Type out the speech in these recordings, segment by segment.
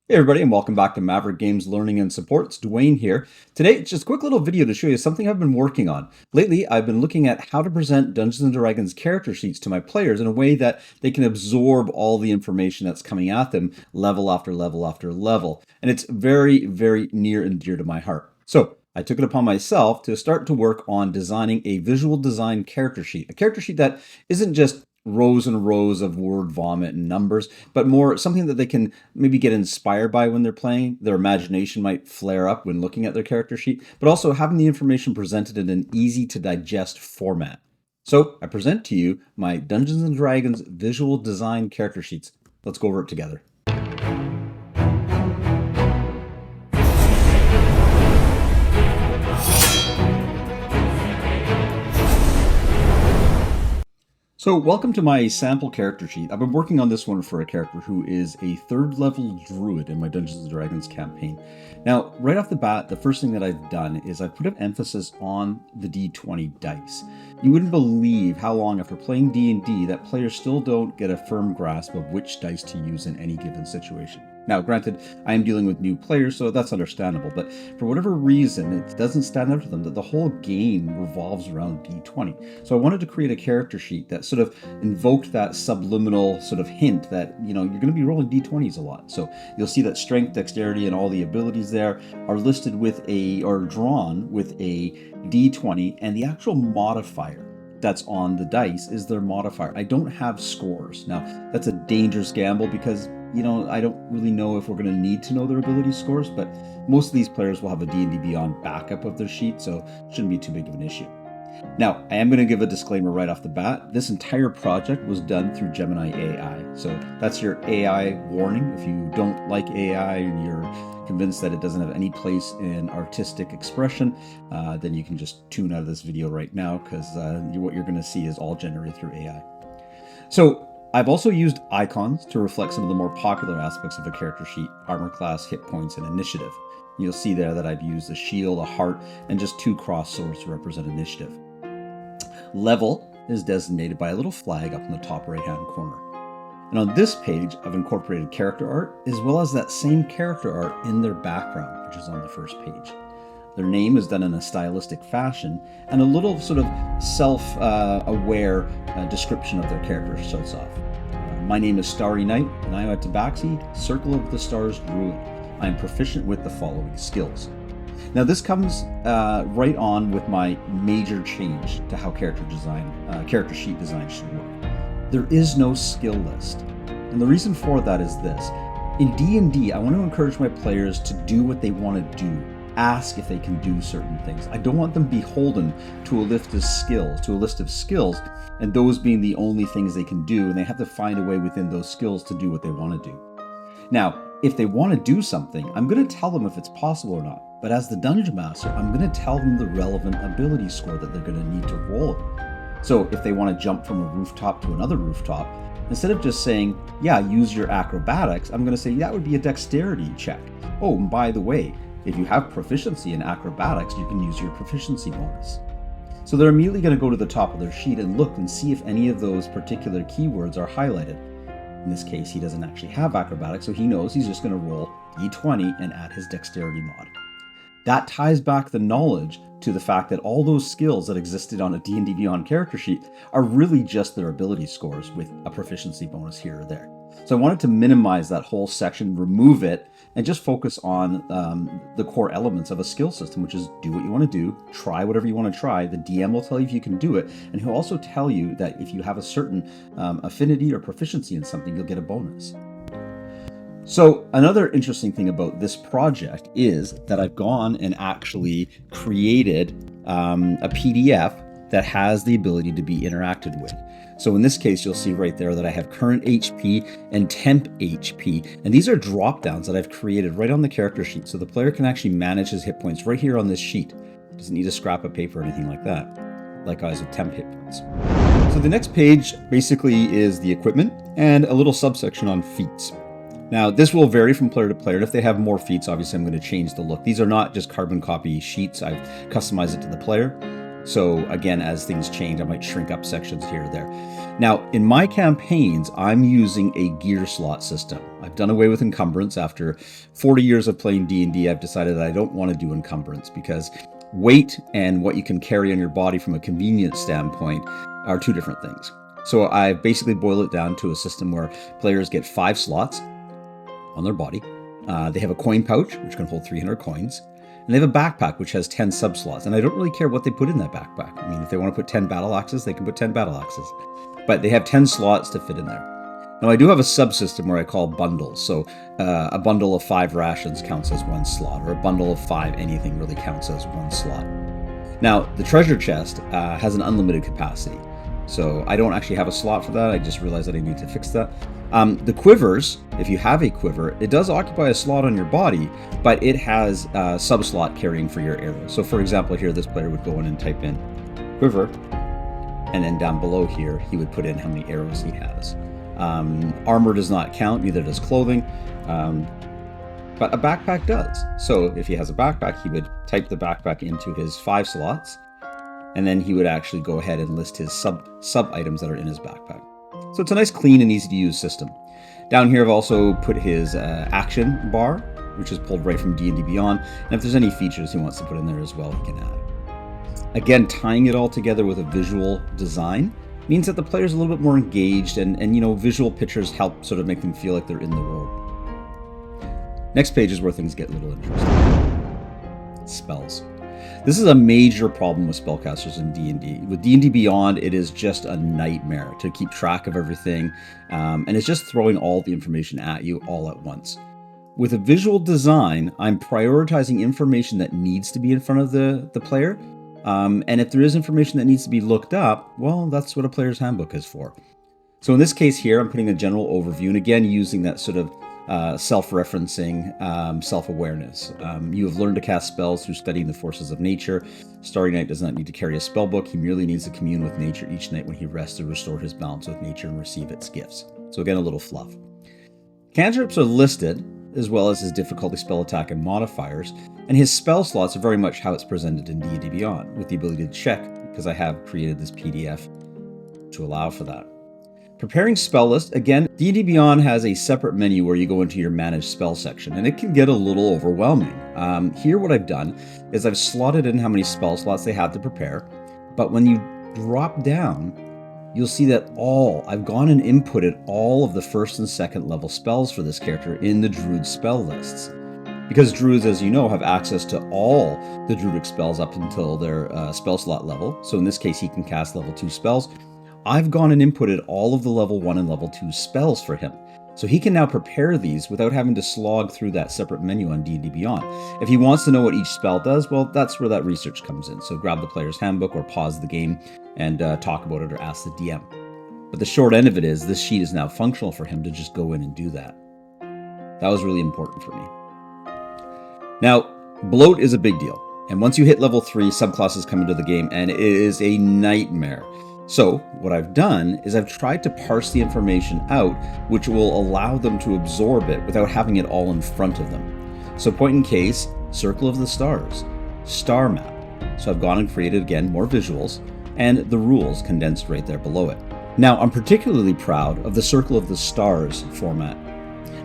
Hey everybody, and welcome back to Maverick Games Learning and Support. It's Dwayne here. Today, it's just a quick little video to show you something I've been working on. Lately, I've been looking at how to present Dungeons & Dragons character sheets to my players in a way that they can absorb all the information that's coming at them level after level after level. And it's very, very near and dear to my heart. So, I took it upon myself to start to work on designing a visual design character sheet. A character sheet that isn't just rows and rows of word vomit and numbers, but more something that they can maybe get inspired by when they're playing. Their imagination might flare up when looking at their character sheet, but also having the information presented in an easy to digest format. So I present to you my Dungeons and Dragons visual design character sheets. Let's go over it together. So welcome to my sample character sheet. I've been working on this one for a character who is a 3rd level druid in my Dungeons & Dragons campaign. Now, right off the bat, the first thing that I've done is I've put an emphasis on the D20 dice. You wouldn't believe how long after playing D&D that players still don't get a firm grasp of which dice to use in any given situation. Now, granted, I am dealing with new players, so that's understandable, but for whatever reason, it doesn't stand out to them that the whole game revolves around D20. So I wanted to create a character sheet that sort of invoked that subliminal sort of hint that, you're going to be rolling D20s a lot. So you'll see that strength, dexterity, and all the abilities there are listed with or drawn with a D20, and the actual modifier that's on the dice is their modifier. I don't have scores. Now, that's a dangerous gamble because I don't really know if we're going to need to know their ability scores, but most of these players will have a DnD Beyond backup of their sheet, so it shouldn't be too big of an issue. Now, I am going to give a disclaimer right off the bat. This entire project was done through Gemini AI, so that's your AI warning. If you don't like AI and you're convinced that it doesn't have any place in artistic expression, then you can just tune out of this video right now because what you're going to see is all generated through AI. So, I've also used icons to reflect some of the more popular aspects of a character sheet: armor class, hit points, and initiative. You'll see there that I've used a shield, a heart, and just 2 cross swords to represent initiative. Level is designated by a little flag up in the top right-hand corner. And on this page, I've incorporated character art, as well as that same character art in their background, which is on the first page. Their name is done in a stylistic fashion, and a little sort of self-aware description of their character starts off. My name is Starry Night, and I am a Tabaxi, Circle of the Stars Druid. I am proficient with the following skills. Now this comes right on with my major change to how character sheet design should work. There is no skill list, and the reason for that is this. In D&D, I want to encourage my players to do what they want to do. Ask if they can do certain things. I don't want them beholden to a list of skills, and those being the only things they can do, and they have to find a way within those skills to do what they want to do. Now, if they want to do something, I'm going to tell them if it's possible or not. But as the Dungeon Master, I'm going to tell them the relevant ability score that they're going to need to roll. So if they want to jump from a rooftop to another rooftop, instead of just saying, yeah, use your acrobatics, I'm going to say that would be a dexterity check. Oh, and by the way, if you have proficiency in acrobatics, you can use your proficiency bonus. So they're immediately going to go to the top of their sheet and look and see if any of those particular keywords are highlighted. In this case, he doesn't actually have acrobatics, so he knows he's just going to roll d20 and add his dexterity mod. That ties back the knowledge to the fact that all those skills that existed on a D&D Beyond character sheet are really just their ability scores with a proficiency bonus here or there. So I wanted to minimize that whole section, remove it, and just focus on the core elements of a skill system, which is do what you want to do, try whatever you want to try. The DM will tell you if you can do it, and he'll also tell you that if you have a certain affinity or proficiency in something, you'll get a bonus. So another interesting thing about this project is that I've gone and actually created a PDF that has the ability to be interacted with. So in this case, you'll see right there that I have current HP and temp HP. And these are drop downs that I've created right on the character sheet. So the player can actually manage his hit points right here on this sheet. Doesn't need a scrap of paper or anything like that. Likewise with temp hit points. So the next page basically is the equipment and a little subsection on feats. Now, this will vary from player to player. If they have more feats, obviously I'm going to change the look. These are not just carbon copy sheets. I've customized it to the player. So again, as things change, I might shrink up sections here or there. Now, in my campaigns, I'm using a gear slot system. I've done away with encumbrance. After 40 years of playing D&D, I've decided that I don't want to do encumbrance because weight and what you can carry on your body from a convenience standpoint are two different things. So I basically boil it down to a system where players get 5 slots on their body. They have a coin pouch, which can hold 300 coins. And they have a backpack, which has 10 sub-slots. And I don't really care what they put in that backpack. I mean, if they want to put 10 battle axes, they can put 10 battle axes. But they have 10 slots to fit in there. Now, I do have a subsystem where I call bundles. So a bundle of 5 rations counts as 1 slot, or a bundle of 5 anything really counts as 1 slot. Now, the treasure chest has an unlimited capacity. So I don't actually have a slot for that. I just realized that I need to fix that. The quivers, if you have a quiver, it does occupy a slot on your body, but it has a sub-slot carrying for your arrows. So for example, here this player would go in and type in quiver, and then down below here, he would put in how many arrows he has. Armor does not count, neither does clothing, but a backpack does. So if he has a backpack, he would type the backpack into his 5 slots, and then he would actually go ahead and list his sub items that are in his backpack. So it's a nice, clean, and easy to use system. Down here, I've also put his action bar, which is pulled right from DnD Beyond. And if there's any features he wants to put in there as well, he can add. Again, tying it all together with a visual design means that the player's a little bit more engaged, and visual pictures help sort of make them feel like they're in the world. Next page is where things get a little interesting. Spells. This is a major problem with spellcasters in D&D. With D&D Beyond, it is just a nightmare to keep track of everything, and it's just throwing all the information at you all at once. With a visual design, I'm prioritizing information that needs to be in front of the player, and if there is information that needs to be looked up, well, that's what a player's handbook is for. So in this case here, I'm putting a general overview, and again, using that sort of self-referencing, self-awareness. You have learned to cast spells through studying the forces of nature. Starry Night does not need to carry a spell book. He merely needs to commune with nature each night when he rests to restore his balance with nature and receive its gifts. So again, a little fluff. Cantrips are listed, as well as his difficulty, spell attack, and modifiers, and his spell slots are very much how it's presented in D&D Beyond, with the ability to check, because I have created this PDF to allow for that. Preparing spell list, again, D&D Beyond has a separate menu where you go into your manage spell section, and it can get a little overwhelming. Here what I've done is I've slotted in how many spell slots they have to prepare, but when you drop down, you'll see that I've gone and inputted all of the 1st and 2nd level spells for this character in the Druid spell lists. Because Druids, as you know, have access to all the Druidic spells up until their spell slot level, so in this case he can cast level 2 spells. I've gone and inputted all of the level 1 and level 2 spells for him. So he can now prepare these without having to slog through that separate menu on D&D Beyond. If he wants to know what each spell does, well, that's where that research comes in. So grab the player's handbook or pause the game and talk about it or ask the DM. But the short end of it is this sheet is now functional for him to just go in and do that. That was really important for me. Now, bloat is a big deal. And once you hit level 3, subclasses come into the game and it is a nightmare. So what I've done is I've tried to parse the information out, which will allow them to absorb it without having it all in front of them. So point in case, Circle of the Stars, Star Map. So I've gone and created, again, more visuals, and the rules condensed right there below it. Now, I'm particularly proud of the Circle of the Stars format.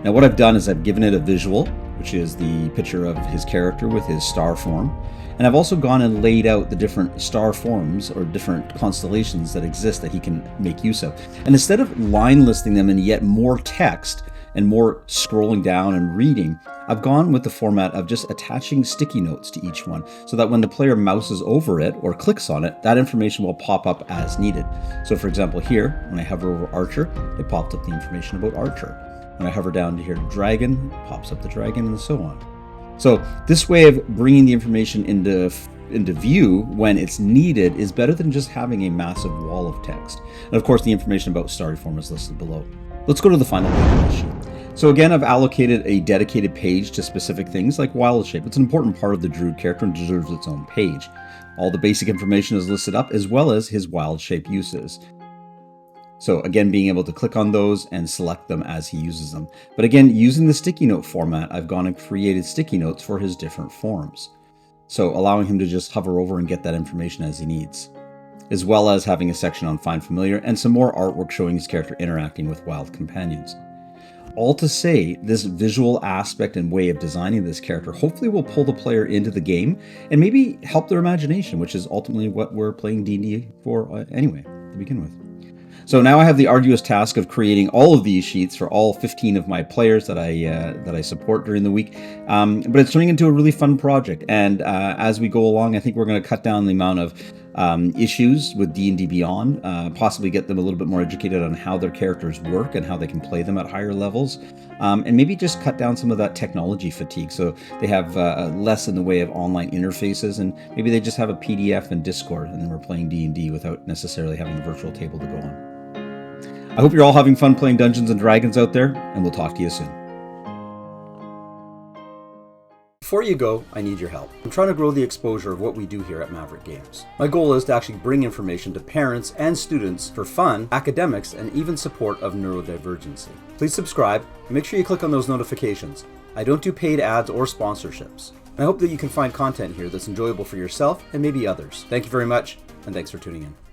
Now, what I've done is I've given it a visual, which is the picture of his character with his star form. And I've also gone and laid out the different star forms or different constellations that exist that he can make use of. And instead of line listing them in yet more text and more scrolling down and reading, I've gone with the format of just attaching sticky notes to each one so that when the player mouses over it or clicks on it, that information will pop up as needed. So for example here, when I hover over Archer, it popped up the information about Archer. When I hover down to here to Dragon, it pops up the dragon and so on. So this way of bringing the information into view when it's needed is better than just having a massive wall of text. And of course, the information about starry form is listed below. Let's go to the final page of the sheet. So again, I've allocated a dedicated page to specific things like wild shape. It's an important part of the Druid character and deserves its own page. All the basic information is listed up as well as his wild shape uses. So again, being able to click on those and select them as he uses them. But again, using the sticky note format, I've gone and created sticky notes for his different forms. so allowing him to just hover over and get that information as he needs, as well as having a section on Find Familiar and some more artwork showing his character interacting with wild companions. All to say, this visual aspect and way of designing this character hopefully will pull the player into the game and maybe help their imagination, which is ultimately what we're playing D&D for anyway, to begin with. So now I have the arduous task of creating all of these sheets for all 15 of my players that I support during the week. But it's turning into a really fun project. And as we go along, I think we're going to cut down the amount of issues with DnD Beyond, possibly get them a little bit more educated on how their characters work and how they can play them at higher levels, and maybe just cut down some of that technology fatigue so they have less in the way of online interfaces, and maybe they just have a PDF and Discord and then we're playing D&D without necessarily having a virtual table to go on. I hope you're all having fun playing Dungeons & Dragons out there, and we'll talk to you soon. Before you go, I need your help. I'm trying to grow the exposure of what we do here at Maverick Games. My goal is to actually bring information to parents and students for fun, academics, and even support of neurodivergency. Please subscribe and make sure you click on those notifications. I don't do paid ads or sponsorships. I hope that you can find content here that's enjoyable for yourself and maybe others. Thank you very much, and thanks for tuning in.